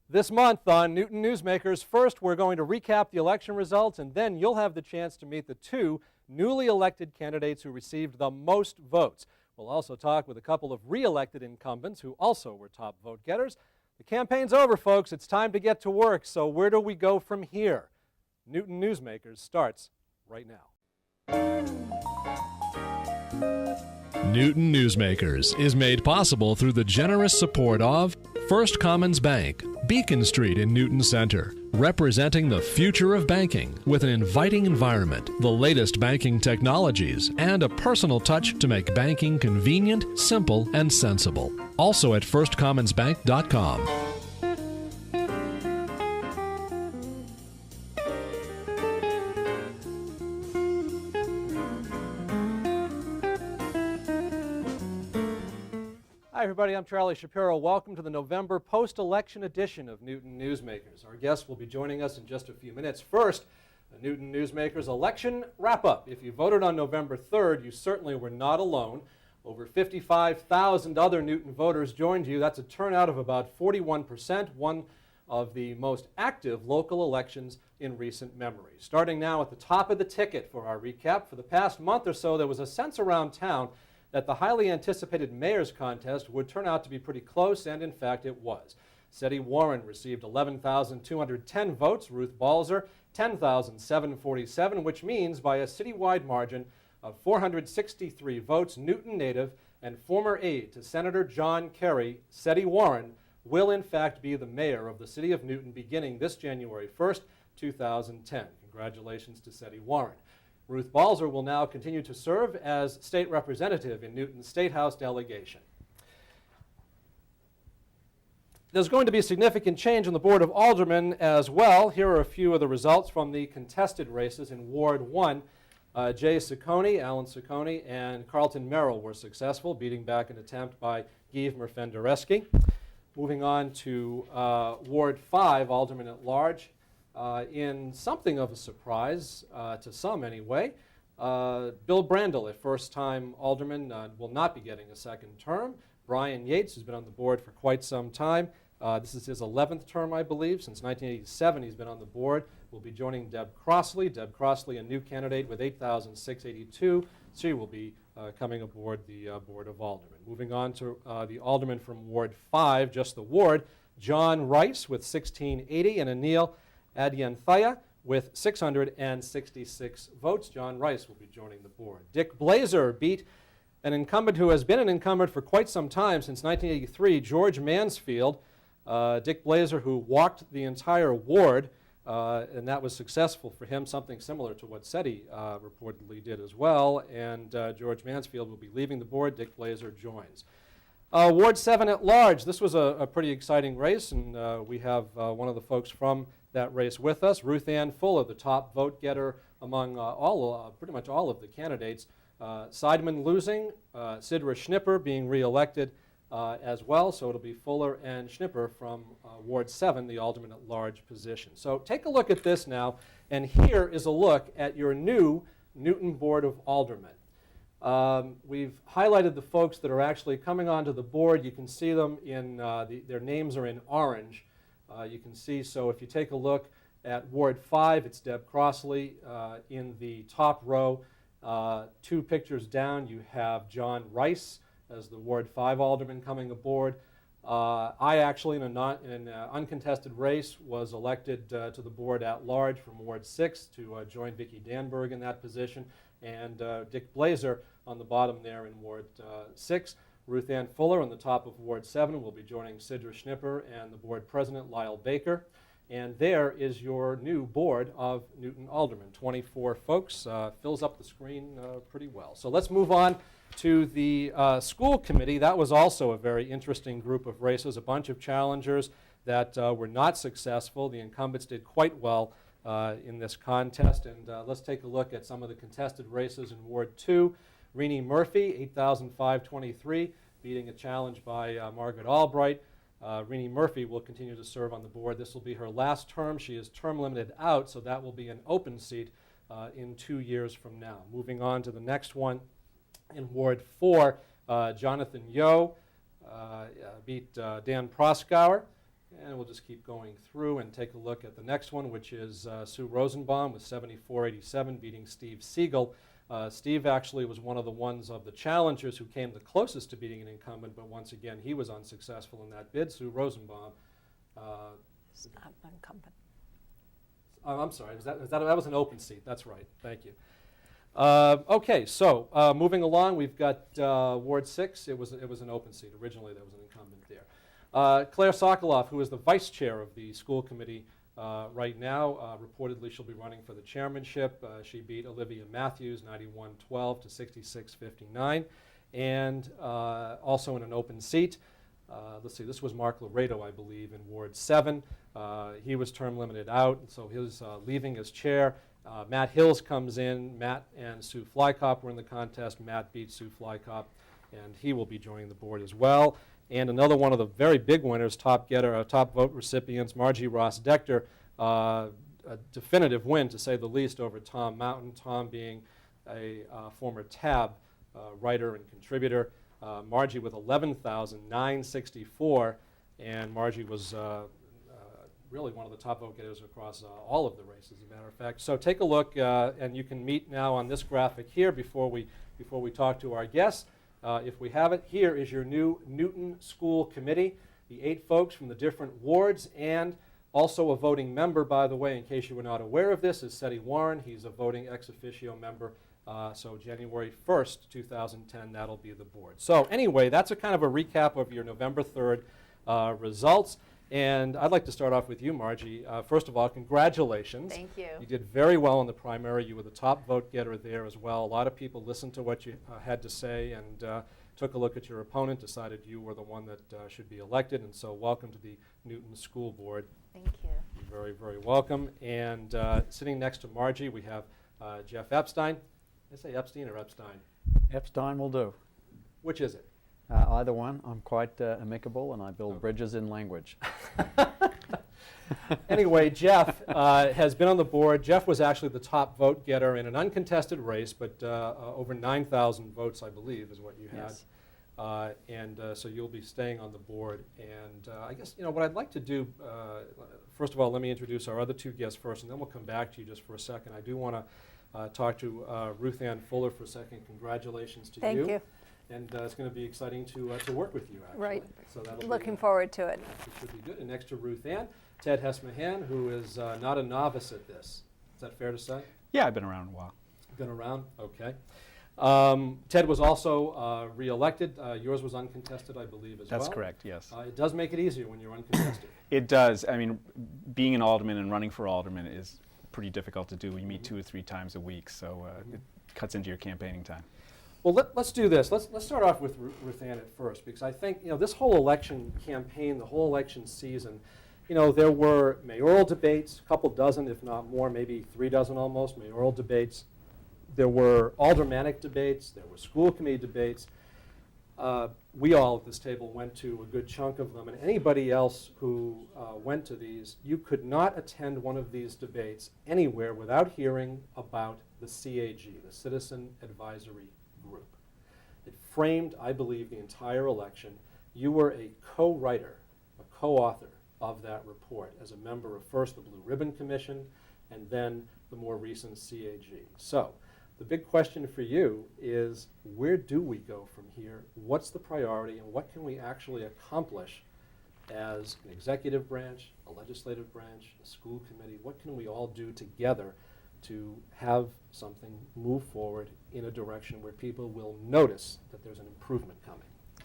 This month on Newton Newsmakers, first we're going to recap the election results, and then you'll have the chance to meet the two newly elected candidates who received the most votes. We'll also talk with a couple of re-elected incumbents who also were top vote getters. The campaign's over, folks. It's time to get to work. So where do we go from here? Newton Newsmakers starts right now. Newton Newsmakers is made possible through the generous support of First Commons Bank, Beacon Street in Newton Center, representing the future of banking with an inviting environment, the latest banking technologies, and a personal touch to make banking convenient, simple, and sensible. Also at firstcommonsbank.com. Hi everybody, I'm Charlie Shapiro. Welcome to the November post-election edition of Newton Newsmakers. Our guests will be joining us in just a few minutes. First, a Newton Newsmakers election wrap-up. If you voted on November 3rd, you certainly were not alone. Over 55,000 other Newton voters joined you. That's a turnout of about 41%, one of the most active local elections in recent memory. Starting now at the top of the ticket for our recap, for the past month or so, there was a sense around town that the highly anticipated mayor's contest would turn out to be pretty close, and in fact it was. Seti Warren received 11,210 votes, Ruth Balzer 10,747, which means by a citywide margin of 463 votes, Newton native and former aide to Senator John Kerry, Seti Warren will in fact be the mayor of the city of Newton beginning this January 1st, 2010. Congratulations to Seti Warren. Ruth Balzer will now continue to serve as state representative in Newton's State House delegation. There's going to be a significant change on the Board of Aldermen as well. Here are a few of the results from the contested races in Ward 1. Jay Ciccone, Alan Ciccone, and Carlton Merrill were successful, beating back an attempt by Guy Murfendereski. Moving on to Ward 5, Alderman at Large. In something of a surprise, to some anyway, Bill Brandel, a first-time alderman, will not be getting a second term. Brian Yates, who's been on the board for quite some time, this is his 11th term, I believe. Since 1987, he's been on the board. Will be joining Deb Crossley. Deb Crossley, a new candidate with 8,682. She will be coming aboard the Board of Aldermen. Moving on to the alderman from Ward 5, just the ward, John Rice with 1,680, and Anil Adyanthaya with 666 votes. John Rice will be joining the board. Dick Blazer beat an incumbent who has been an incumbent for quite some time, since 1983, George Mansfield. Dick Blazer, who walked the entire ward, and that was successful for him, something similar to what Seti reportedly did as well. And George Mansfield will be leaving the board. Dick Blazer joins. Ward 7 at large. This was a pretty exciting race, and we have one of the folks from that race with us, Ruthanne Fuller, the top vote getter among pretty much all of the candidates. Seidman losing, Sidra Schnipper being re-elected as well, so it'll be Fuller and Schnipper from Ward 7, the alderman at large position. So take a look at this now, and here is a look at your new Newton Board of Aldermen. We've highlighted the folks that are actually coming onto the board. You can see them in, their names are in orange. You can see, so if you take a look at Ward 5, it's Deb Crossley in the top row. Two pictures down, you have John Rice as the Ward 5 alderman coming aboard. I actually, in an uncontested race, was elected to the board at large from Ward 6 to join Vicki Danberg in that position, and Dick Blazer on the bottom there in Ward 6. Ruthanne Fuller on the top of Ward 7 will be joining Sidra Schnipper and the board president, Lyle Baker. And there is your new board of Newton Aldermen. 24 folks, fills up the screen pretty well. So let's move on to the school committee. That was also a very interesting group of races, a bunch of challengers that were not successful. The incumbents did quite well in this contest. And let's take a look at some of the contested races in Ward 2. Renee Murphy, 8,523, beating a challenge by Margaret Albright. Renee Murphy will continue to serve on the board. This will be her last term. She is term limited out, so that will be an open seat in 2 years from now. Moving on to the next one, in Ward 4, Jonathan Yo beat Dan Proskauer. And we'll just keep going through and take a look at the next one, which is Sue Rosenbaum with 7487, beating Steve Siegel. Steve actually was one of the ones of the challengers who came the closest to beating an incumbent, but once again, he was unsuccessful in that bid. Sue Rosenbaum. It's not an incumbent. I'm sorry, that was an open seat. That's right. Thank you. Okay, so moving along, we've got Ward 6. It was an open seat. Originally, there was an incumbent there. Claire Sokoloff, who is the vice chair of the school committee right now, reportedly she'll be running for the chairmanship. She beat Olivia Matthews 91-12 to 66-59. And also in an open seat, let's see, this was Mark Laredo, I believe, in Ward 7. He was term limited out, so he was leaving as chair. Matt Hills comes in. Matt and Sue Flykop were in the contest. Matt beat Sue Flykop, and he will be joining the board as well. And another one of the very big winners, top vote recipients, Margie Ross Decter, a definitive win, to say the least, over Tom Mountain. Tom being a former TAB writer and contributor. Margie with 11,964, and Margie was really one of the top vote getters across all of the races, as a matter of fact. So take a look, and you can meet now on this graphic here before we talk to our guests. If we have it, here is your new Newton School Committee, the 8 folks from the different wards, and also a voting member, by the way, in case you were not aware of this, is Seti Warren. He's a voting ex officio member. So January 1st, 2010, that'll be the board. So anyway, that's a kind of a recap of your November 3rd results. And I'd like to start off with you, Margie. First of all, congratulations. Thank you. You did very well in the primary. You were the top vote getter there as well. A lot of people listened to what you had to say and took a look at your opponent, decided you were the one that should be elected. And so welcome to the Newton School Board. Thank you. You're very, very welcome. And sitting next to Margie, we have Geoff Epstein. Did I say Epstein or Epstein? Epstein will do. Which is it? Either one. I'm quite amicable, and I build bridges in language. Anyway, Geoff has been on the board. Geoff was actually the top vote getter in an uncontested race, but over 9,000 votes, I believe, is what you had. Yes. So you'll be staying on the board. And I guess, what I'd like to do, first of all, let me introduce our other 2 guests first, and then we'll come back to you just for a second. I do want to talk to Ruthanne Fuller for a second. Congratulations to you. Thank you. And it's going to be exciting to work with you, actually. Right. So that'll Looking be, forward to it. it should be good. And next to Ruthanne, Ted Hess Mahan, who is not a novice at this. Is that fair to say? Yeah, I've been around a while. Been around? Okay. Ted was also re-elected. Yours was uncontested, I believe, as well. That's correct, yes. It does make it easier when you're uncontested. It does. I mean, being an alderman and running for alderman is pretty difficult to do. We meet 2 or 3 times a week, so it cuts into your campaigning time. Well, let's do this. Let's start off with Ruthanne at first, because I think this whole election campaign, the whole election season, there were mayoral debates, a couple dozen, if not more, maybe 3 dozen almost, mayoral debates. There were aldermanic debates. There were school committee debates. We all at this table went to a good chunk of them, and anybody else who went to these, you could not attend one of these debates anywhere without hearing about the CAG, the Citizen Advisory Group. It framed, I believe, the entire election. You were a co-writer, a co-author of that report as a member of first the Blue Ribbon Commission and then the more recent CAG. So the big question for you is, where do we go from here? What's the priority, and what can we actually accomplish as an executive branch, a legislative branch, a school committee? What can we all do together to have something move forward in a direction where people will notice that there's an improvement coming?